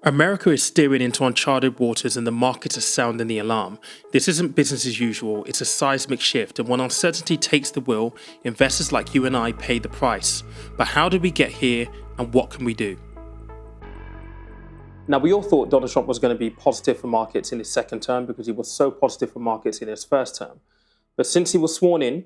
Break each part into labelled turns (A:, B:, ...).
A: America is steering into uncharted waters and the markets are sounding the alarm. This isn't business as usual, it's a seismic shift, and when uncertainty takes the wheel, investors like you and I pay the price. But how did we get here and what can we do? Now, we all thought Donald Trump was going to be positive for markets in his second term because he was so positive for markets in his first term. But since he was sworn in,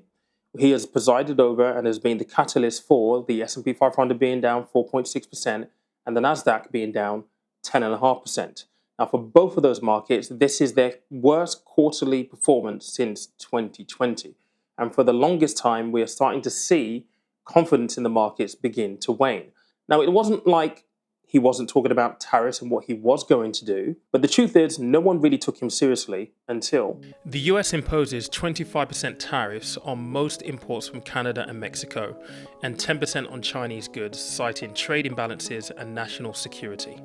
A: he has presided over and has been the catalyst for the S&P 500 being down 4.6% and the Nasdaq being down 10.5%. Now, for both of those markets, this is their worst quarterly performance since 2020. And for the longest time, we are starting to see confidence in the markets begin to wane. Now, it wasn't like he wasn't talking about tariffs and what he was going to do, but the truth is, no one really took him seriously until the US imposes 25% tariffs on most imports from Canada and Mexico, and 10% on Chinese goods, citing trade imbalances and national security.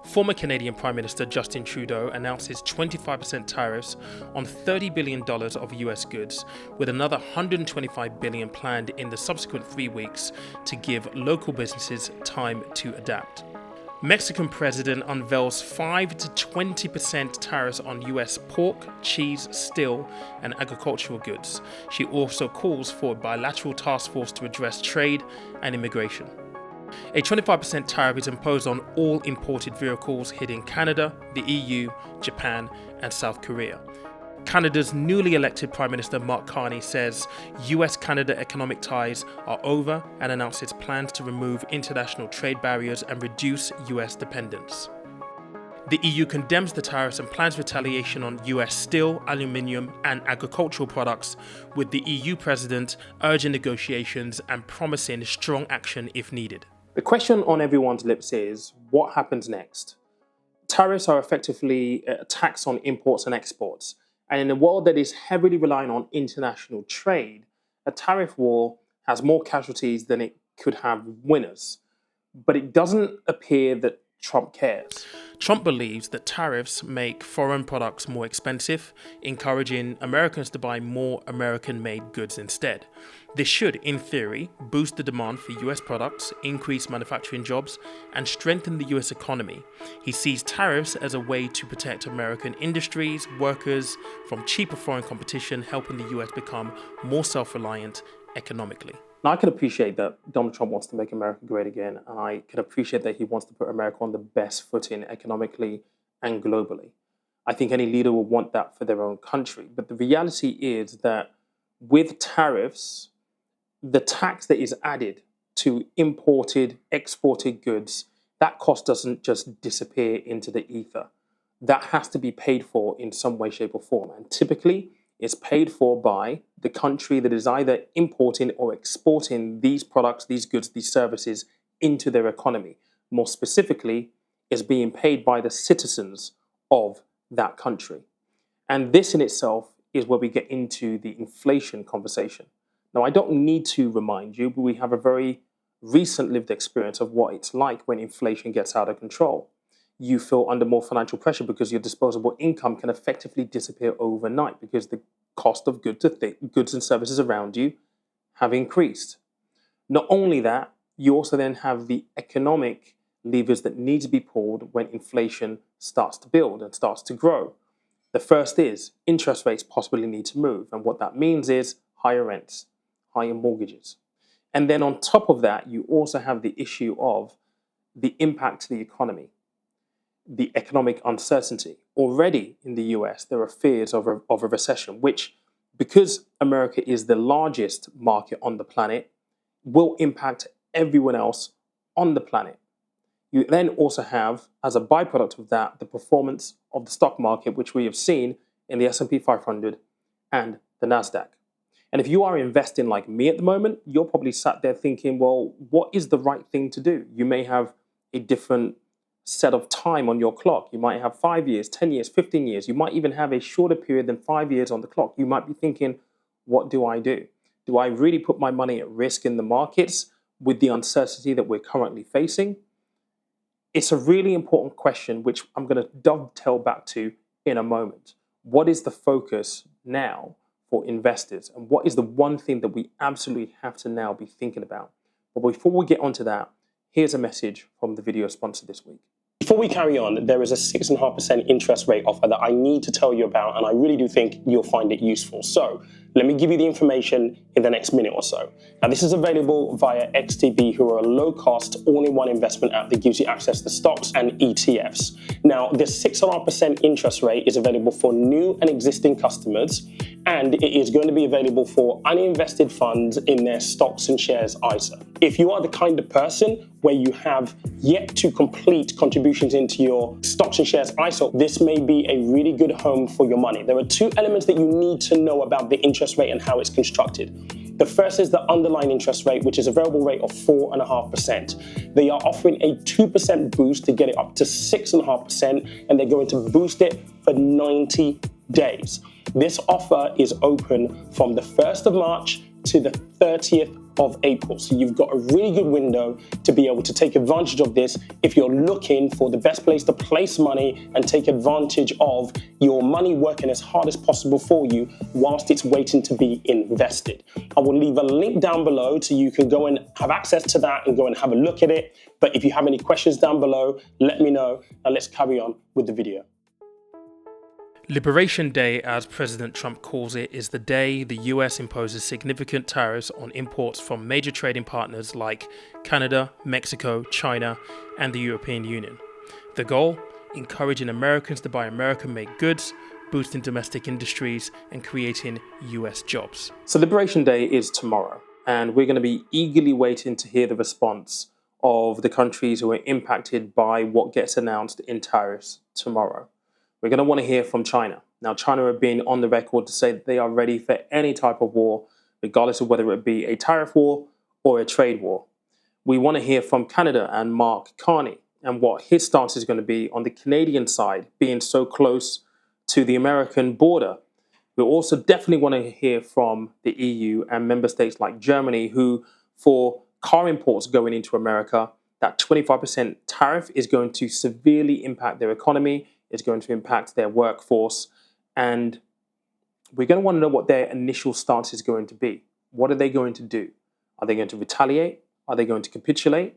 A: Former Canadian Prime Minister Justin Trudeau announced his 25% tariffs on $30 billion of US goods, with another $125 billion planned in the subsequent 3 weeks to give local businesses time to adapt. Mexican president unveils 5 to 20% tariffs on US pork, cheese, steel, and agricultural goods. She also calls for a bilateral task force to address trade and immigration. A 25% tariff is imposed on all imported vehicles hitting Canada, the EU, Japan, and South Korea. Canada's newly elected Prime Minister Mark Carney says US-Canada economic ties are over and announces plans to remove international trade barriers and reduce US dependence. The EU condemns the tariffs and plans retaliation on US steel, aluminium, and agricultural products, with the EU president urging negotiations and promising strong action if needed. The question on everyone's lips is, what happens next? Tariffs are effectively a tax on imports and exports. And in a world that is heavily relying on international trade, a tariff war has more casualties than it could have winners. But it doesn't appear that Trump cares. Trump believes that tariffs make foreign products more expensive, encouraging Americans to buy more American-made goods instead. This should, in theory, boost the demand for US products, increase manufacturing jobs, and strengthen the US economy. He sees tariffs as a way to protect American industries, workers from cheaper foreign competition, helping the US become more self-reliant economically. Now, I can appreciate that Donald Trump wants to make America great again, and I can appreciate that he wants to put America on the best footing economically and globally. I think any leader will want that for their own country. But the reality is that with tariffs, the tax that is added to imported, exported goods, that cost doesn't just disappear into the ether. That has to be paid for in some way, shape, or form. And typically, it's paid for by the country that is either importing or exporting these products, these goods, these services into their economy. More specifically, it's being paid by the citizens of that country. And this in itself is where we get into the inflation conversation. Now, I don't need to remind you, but we have a very recent lived experience of what it's like when inflation gets out of control. You feel under more financial pressure because your disposable income can effectively disappear overnight because the cost of goods and services around you have increased. Not only that, you also then have the economic levers that need to be pulled when inflation starts to build and starts to grow. The first is interest rates possibly need to move. And what that means is higher rents, higher mortgages. And then on top of that, you also have the issue of the impact to the economy, the economic uncertainty. Already in the US, there are fears of a recession, which, because America is the largest market on the planet, will impact everyone else on the planet. You then also have, as a byproduct of that, the performance of the stock market, which we have seen in the S&P 500 and the Nasdaq. And if you are investing like me at the moment, you're probably sat there thinking, well, what is the right thing to do? You may have a different set of time on your clock. You might have 5 years, 10 years, 15 years. You might even have a shorter period than 5 years on the clock. You might be thinking, what do I do? Do I really put my money at risk in the markets with the uncertainty that we're currently facing? It's a really important question, which I'm going to dovetail back to in a moment. What is the focus now for investors? And what is the one thing that we absolutely have to now be thinking about? But before we get onto that, here's a message from the video sponsor this week.
B: Before we carry on, there is a 6.5% interest rate offer that I need to tell you about, and I really do think you'll find it useful. So let me give you the information in the next minute or so. Now, this is available via XTB, who are a low-cost, all-in-one investment app that gives you access to stocks and ETFs. Now, this 6.5% interest rate is available for new and existing customers, and it is going to be available for uninvested funds in their stocks and shares ISA. If you are the kind of person where you have yet to complete contributions into your stocks and shares ISA, this may be a really good home for your money. There are two elements that you need to know about the interest rate and how it's constructed. The first is the underlying interest rate, which is a variable rate of 4.5%. They are offering a 2% boost to get it up to 6.5%, and they're going to boost it for 90 days. This offer is open from the 1st of March to the 30th of April. So you've got a really good window to be able to take advantage of this if you're looking for the best place to place money and take advantage of your money working as hard as possible for you whilst it's waiting to be invested. I will leave a link down below so you can go and have access to that and go and have a look at it. But if you have any questions down below, let me know. Now let's carry on with the video.
A: Liberation Day, as President Trump calls it, is the day the US imposes significant tariffs on imports from major trading partners like Canada, Mexico, China, and the European Union. The goal? Encouraging Americans to buy American-made goods, boosting domestic industries, and creating US jobs. So Liberation Day is tomorrow, and we're going to be eagerly waiting to hear the response of the countries who are impacted by what gets announced in tariffs tomorrow. We're going to want to hear from China. Now, China have been on the record to say that they are ready for any type of war, regardless of whether it be a tariff war or a trade war. We want to hear from Canada and Mark Carney and what his stance is going to be on the Canadian side, being so close to the American border. We also definitely want to hear from the EU and member states like Germany, who, for car imports going into America, that 25% tariff is going to severely impact their economy. Is going to impact their workforce, and we're going to want to know what their initial stance is going to be. What are they going to do? Are they going to retaliate? Are they going to capitulate?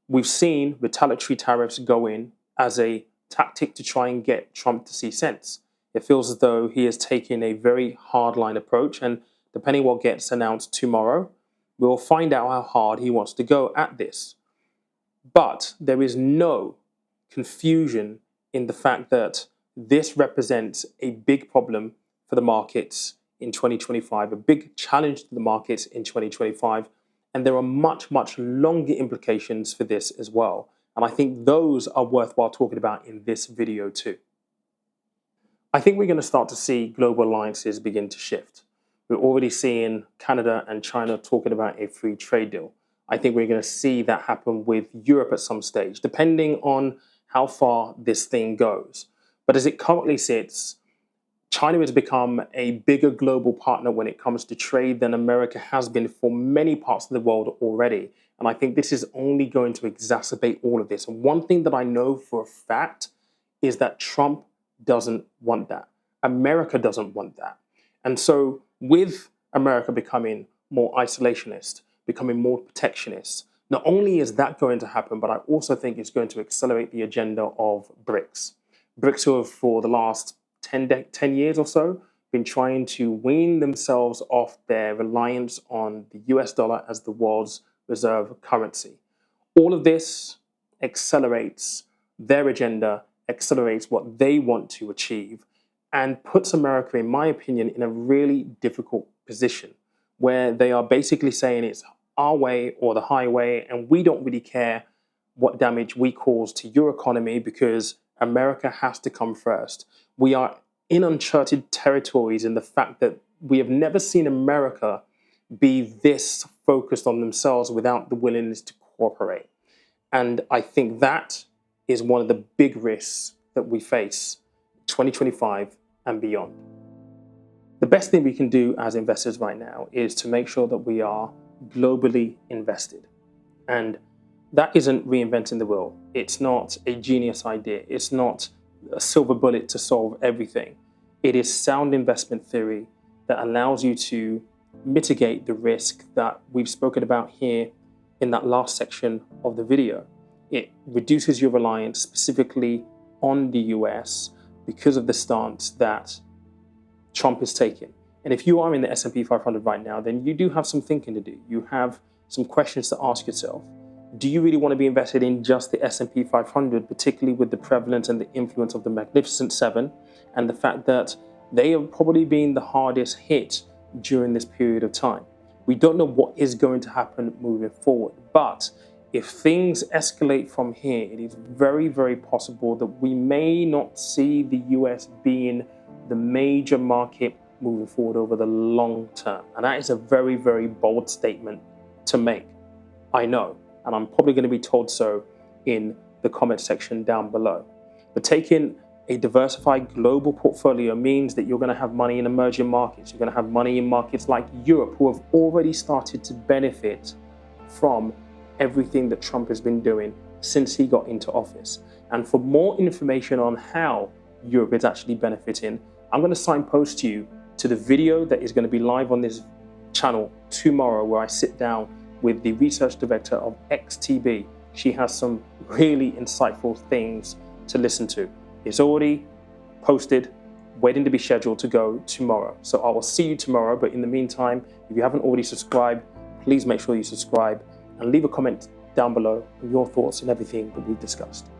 A: We've seen retaliatory tariffs go in as a tactic to try and get Trump to see sense. It feels as though he is taking a very hardline approach, and depending what gets announced tomorrow, we'll find out how hard he wants to go at this. But there is no confusion in the fact that this represents a big problem for the markets in 2025, a big challenge to the markets in 2025, and there are much, much longer implications for this as well. And I think those are worthwhile talking about in this video too. I think we're going to start to see global alliances begin to shift. We're already seeing Canada and China talking about a free trade deal. I think we're going to see that happen with Europe at some stage, depending on how far this thing goes. But as it currently sits, China has become a bigger global partner when it comes to trade than America has been for many parts of the world already. And I think this is only going to exacerbate all of this. And one thing that I know for a fact is that Trump doesn't want that. America doesn't want that. And so with America becoming more isolationist, becoming more protectionist, not only is that going to happen, but I also think it's going to accelerate the agenda of BRICS. BRICS, who have for the last 10 years or so been trying to wean themselves off their reliance on the US dollar as the world's reserve currency. All of this accelerates their agenda, accelerates what they want to achieve, and puts America, in my opinion, in a really difficult position where they are basically saying it's our way or the highway, and we don't really care what damage we cause to your economy because America has to come first. We are in uncharted territories in the fact that we have never seen America be this focused on themselves without the willingness to cooperate. And I think that is one of the big risks that we face 2025 and beyond. The best thing we can do as investors right now is to make sure that we are globally invested. And that isn't reinventing the wheel. It's not a genius idea. It's not a silver bullet to solve everything. It is sound investment theory that allows you to mitigate the risk that we've spoken about here in that last section of the video. it reduces your reliance specifically on the US because of the stance that Trump is taking. And if you are in the S&P 500 right now, then you do have some thinking to do. You have some questions to ask yourself. Do you really want to be invested in just the S&P 500, particularly with the prevalence and the influence of the Magnificent Seven and the fact that they have probably been the hardest hit during this period of time? We don't know what is going to happen moving forward, but if things escalate from here, it is very, very possible that we may not see the US being the major market moving forward over the long term. And that is a very, very bold statement to make. I know, and I'm probably going to be told so in the comment section down below. But taking a diversified global portfolio means that you're going to have money in emerging markets. You're going to have money in markets like Europe, who have already started to benefit from everything that Trump has been doing since he got into office. And for more information on how Europe is actually benefiting, I'm going to signpost you to the video that is going to be live on this channel tomorrow, where I sit down with the research director of XTB. She has some really insightful things to listen to. It's already posted, waiting to be scheduled to go tomorrow. So I will see you tomorrow. But in the meantime, if you haven't already subscribed, please make sure you subscribe and leave a comment down below with your thoughts on everything that we've discussed.